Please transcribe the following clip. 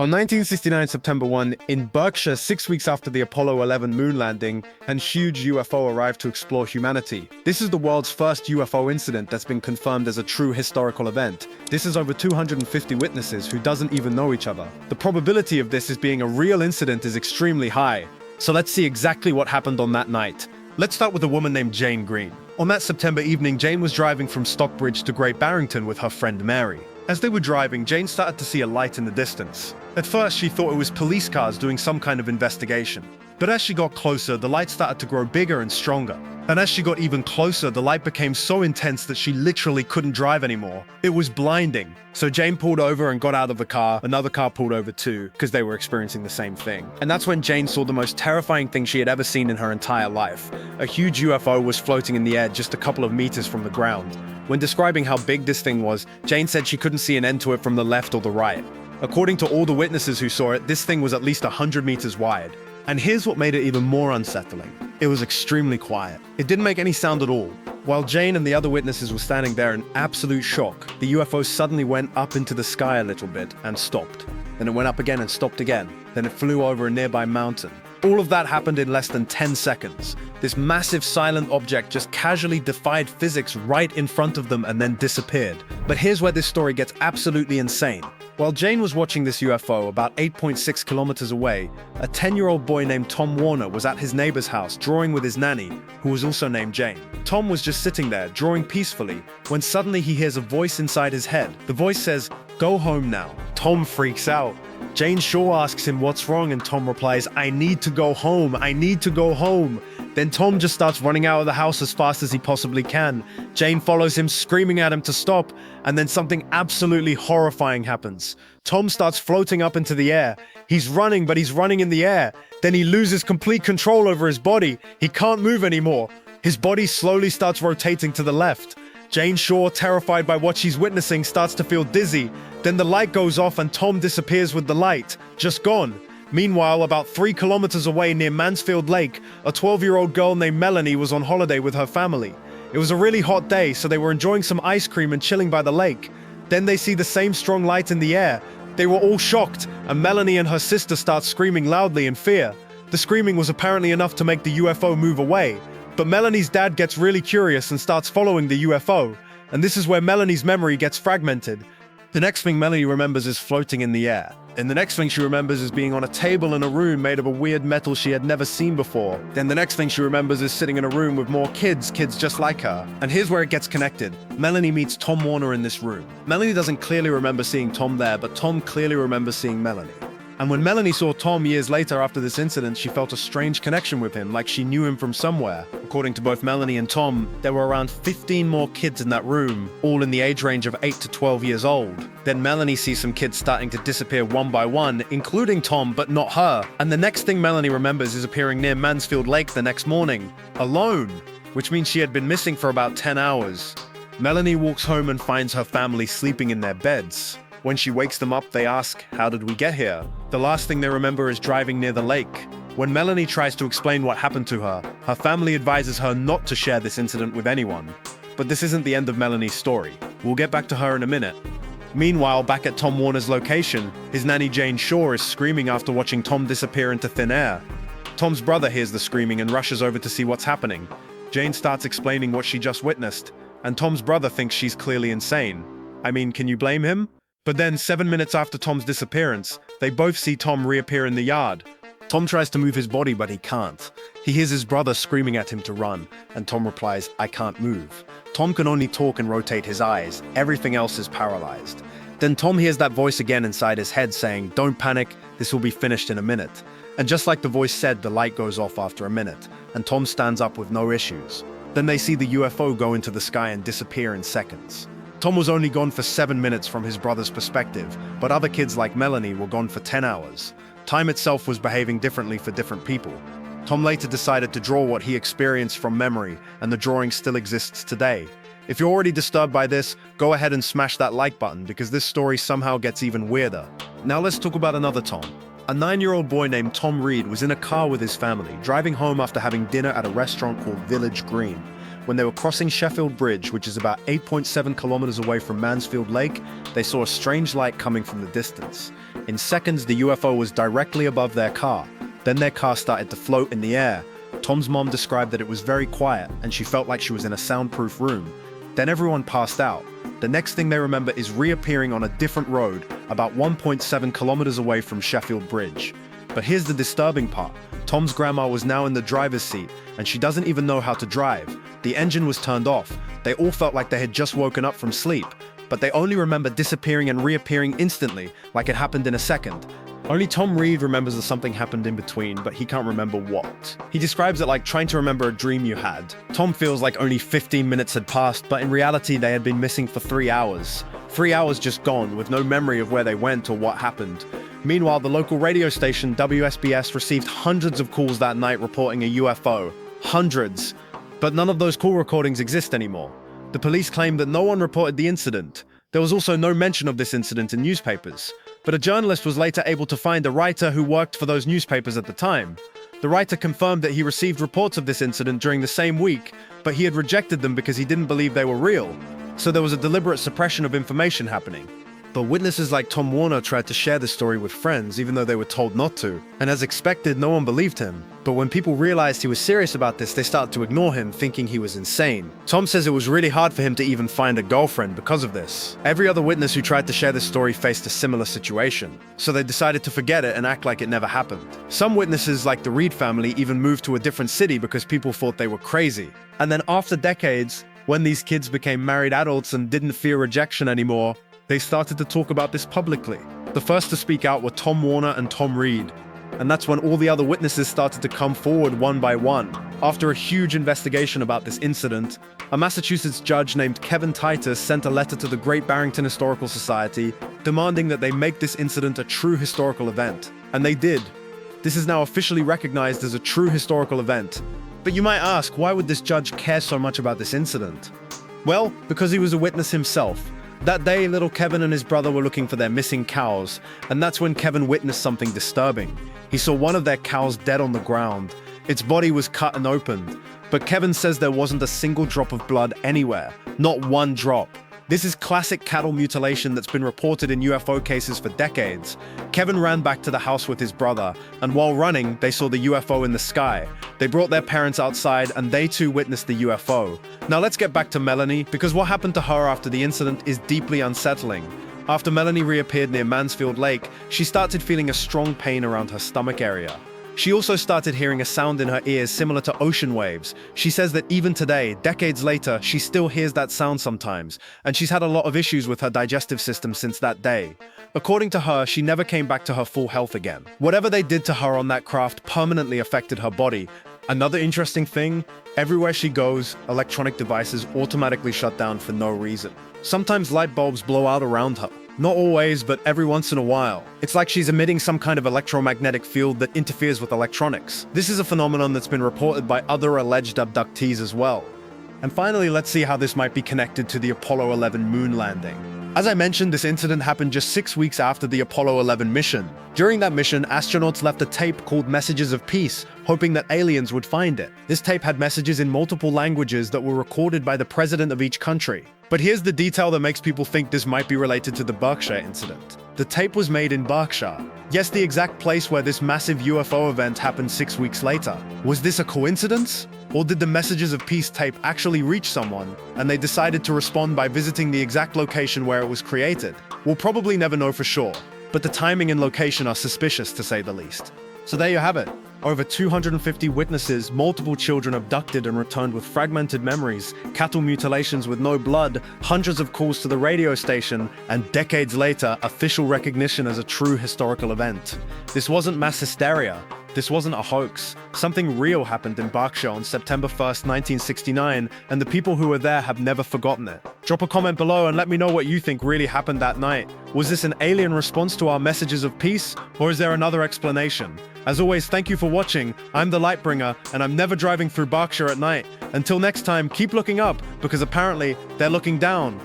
On 1969 September 1, in Berkshire, 6 weeks after the Apollo 11 moon landing, a huge UFO arrived to explore humanity. This is the world's first UFO incident that's been confirmed as a true historical event. This is over 250 witnesses who doesn't even know each other. The probability of this as being a real incident is extremely high. So let's see exactly what happened on that night. Let's start with a woman named Jane Green. On that September evening, Jane was driving from Stockbridge to Great Barrington with her friend Mary. As they were driving, Jane started to see a light in the distance. At first, she thought it was police cars doing some kind of investigation. But as she got closer, the light started to grow bigger and stronger. And as she got even closer, the light became so intense that she literally couldn't drive anymore. It was blinding. So Jane pulled over and got out of the car. Another car pulled over too, because they were experiencing the same thing. And that's when Jane saw the most terrifying thing she had ever seen in her entire life. A huge UFO was floating in the air just a couple of meters from the ground. When describing how big this thing was, Jane said she couldn't see an end to it from the left or the right. According to all the witnesses who saw it, this thing was at least 100 meters wide. And here's what made it even more unsettling. It was extremely quiet. It didn't make any sound at all. While Jane and the other witnesses were standing there in absolute shock, the UFO suddenly went up into the sky a little bit and stopped. Then it went up again and stopped again. Then it flew over a nearby mountain. All of that happened in less than 10 seconds. This massive silent object just casually defied physics right in front of them and then disappeared. But here's where this story gets absolutely insane. While Jane was watching this UFO about 8.6 kilometers away, a 10-year-old boy named Tom Warner was at his neighbor's house drawing with his nanny, who was also named Jane. Tom was just sitting there, drawing peacefully, when suddenly he hears a voice inside his head. The voice says, "Go home now." Tom freaks out. Jane Shaw asks him what's wrong, and Tom replies, "I need to go home. I need to go home." Then Tom just starts running out of the house as fast as he possibly can. Jane follows him, screaming at him to stop, and then something absolutely horrifying happens. Tom starts floating up into the air. He's running, but he's running in the air. Then he loses complete control over his body. He can't move anymore. His body slowly starts rotating to the left. Jane Shaw, terrified by what she's witnessing, starts to feel dizzy. Then the light goes off and Tom disappears with the light, just gone. Meanwhile, about 3 kilometers away near Mansfield Lake, a 12-year-old girl named Melonie was on holiday with her family. It was a really hot day, so they were enjoying some ice cream and chilling by the lake. Then they see the same strong light in the air. They were all shocked, and Melonie and her sister start screaming loudly in fear. The screaming was apparently enough to make the UFO move away. But Melonie's dad gets really curious and starts following the UFO. And this is where Melonie's memory gets fragmented. The next thing Melonie remembers is floating in the air. And the next thing she remembers is being on a table in a room made of a weird metal she had never seen before. Then the next thing she remembers is sitting in a room with more kids just like her. And here's where it gets connected. Melonie meets Tom Warner in this room. Melonie doesn't clearly remember seeing Tom there, but Tom clearly remembers seeing Melonie. And when Melonie saw Tom years later after this incident, she felt a strange connection with him, like she knew him from somewhere. According to both Melonie and Tom, there were around 15 more kids in that room, all in the age range of 8 to 12 years old. Then Melonie sees some kids starting to disappear one by one, including Tom, but not her. And the next thing Melonie remembers is appearing near Mansfield Lake the next morning, alone, which means she had been missing for about 10 hours. Melonie walks home and finds her family sleeping in their beds. When she wakes them up, they ask, "How did we get here?" The last thing they remember is driving near the lake. When Melonie tries to explain what happened to her, her family advises her not to share this incident with anyone. But this isn't the end of Melonie's story. We'll get back to her in a minute. Meanwhile, back at Tom Warner's location, his nanny Jane Shaw is screaming after watching Tom disappear into thin air. Tom's brother hears the screaming and rushes over to see what's happening. Jane starts explaining what she just witnessed, and Tom's brother thinks she's clearly insane. I mean, can you blame him? But then, 7 minutes after Tom's disappearance, they both see Tom reappear in the yard. Tom tries to move his body, but he can't. He hears his brother screaming at him to run, and Tom replies, "I can't move." Tom can only talk and rotate his eyes. Everything else is paralyzed. Then Tom hears that voice again inside his head saying, "Don't panic, this will be finished in a minute." And just like the voice said, the light goes off after a minute, and Tom stands up with no issues. Then they see the UFO go into the sky and disappear in seconds. Tom was only gone for 7 minutes from his brother's perspective, but other kids like Melonie were gone for 10 hours. Time itself was behaving differently for different people. Tom later decided to draw what he experienced from memory, and the drawing still exists today. If you're already disturbed by this, go ahead and smash that like button, because this story somehow gets even weirder. Now let's talk about another Tom. A 9-year-old boy named Tom Reed was in a car with his family, driving home after having dinner at a restaurant called Village Green. when they were crossing Sheffield Bridge, which is about 8.7 kilometers away from Mansfield Lake, they saw a strange light coming from the distance. In seconds, the UFO was directly above their car. Then their car started to float in the air. Tom's mom described that it was very quiet, and she felt like she was in a soundproof room. Then everyone passed out. The next thing they remember is reappearing on a different road, about 1.7 kilometers away from Sheffield Bridge. But here's the disturbing part. Tom's grandma was now in the driver's seat, and she doesn't even know how to drive. The engine was turned off. They all felt like they had just woken up from sleep, but they only remember disappearing and reappearing instantly, like it happened in a second. Only Tom Reed remembers that something happened in between, but he can't remember what. He describes it like trying to remember a dream you had. Tom feels like only 15 minutes had passed, but in reality they had been missing for 3 hours. 3 hours just gone, with no memory of where they went or what happened. Meanwhile, the local radio station, WSBS, received hundreds of calls that night reporting a UFO. Hundreds. But none of those call recordings exist anymore. The police claim that no one reported the incident. There was also no mention of this incident in newspapers. But a journalist was later able to find a writer who worked for those newspapers at the time. The writer confirmed that he received reports of this incident during the same week, but he had rejected them because he didn't believe they were real. So there was a deliberate suppression of information happening. But witnesses like Tom Warner tried to share the story with friends, even though they were told not to. And as expected, no one believed him. But when people realized he was serious about this, they started to ignore him, thinking he was insane. Tom says it was really hard for him to even find a girlfriend because of this. Every other witness who tried to share this story faced a similar situation. So they decided to forget it and act like it never happened. Some witnesses, like the Reed family, even moved to a different city because people thought they were crazy. And then after decades, when these kids became married adults and didn't fear rejection anymore, they started to talk about this publicly. The first to speak out were Tom Warner and Tom Reed. And that's when all the other witnesses started to come forward one by one. After a huge investigation about this incident, a Massachusetts judge named Kevin Titus sent a letter to the Great Barrington Historical Society demanding that they make this incident a true historical event. And they did. This is now officially recognized as a true historical event. But you might ask, why would this judge care so much about this incident? Well, because he was a witness himself. That day, little Kevin and his brother were looking for their missing cows, and that's when Kevin witnessed something disturbing. He saw one of their cows dead on the ground. Its body was cut and opened, but Kevin says there wasn't a single drop of blood anywhere. Not one drop. This is classic cattle mutilation that's been reported in UFO cases for decades. Kevin ran back to the house with his brother, and while running, they saw the UFO in the sky. They brought their parents outside, and they too witnessed the UFO. Now let's get back to Melonie, because what happened to her after the incident is deeply unsettling. After Melonie reappeared near Mansfield Lake, she started feeling a strong pain around her stomach area. She also started hearing a sound in her ears similar to ocean waves. She says that even today, decades later, she still hears that sound sometimes, and she's had a lot of issues with her digestive system since that day. According to her, she never came back to her full health again. Whatever they did to her on that craft permanently affected her body. Another interesting thing, everywhere she goes, electronic devices automatically shut down for no reason. Sometimes light bulbs blow out around her. Not always, but every once in a while. It's like she's emitting some kind of electromagnetic field that interferes with electronics. This is a phenomenon that's been reported by other alleged abductees as well. And finally, let's see how this might be connected to the Apollo 11 moon landing. As I mentioned, this incident happened just 6 weeks after the Apollo 11 mission. During that mission, astronauts left a tape called Messages of Peace, hoping that aliens would find it. This tape had messages in multiple languages that were recorded by the president of each country. But here's the detail that makes people think this might be related to the Berkshire incident. The tape was made in Berkshire. Yes, the exact place where this massive UFO event happened 6 weeks later. Was this a coincidence? Or did the Messages of Peace tape actually reach someone, and they decided to respond by visiting the exact location where it was created? We'll probably never know for sure, but the timing and location are suspicious to say the least. So there you have it. Over 250 witnesses, multiple children abducted and returned with fragmented memories, cattle mutilations with no blood, hundreds of calls to the radio station, and decades later, official recognition as a true historical event. This wasn't mass hysteria. This wasn't a hoax. Something real happened in Berkshire on September 1st, 1969, and the people who were there have never forgotten it. Drop a comment below and let me know what you think really happened that night. Was this an alien response to our messages of peace, or is there another explanation? As always, thank you for watching. I'm the Lightbringer, and I'm never driving through Berkshire at night. Until next time, keep looking up, because apparently they're looking down.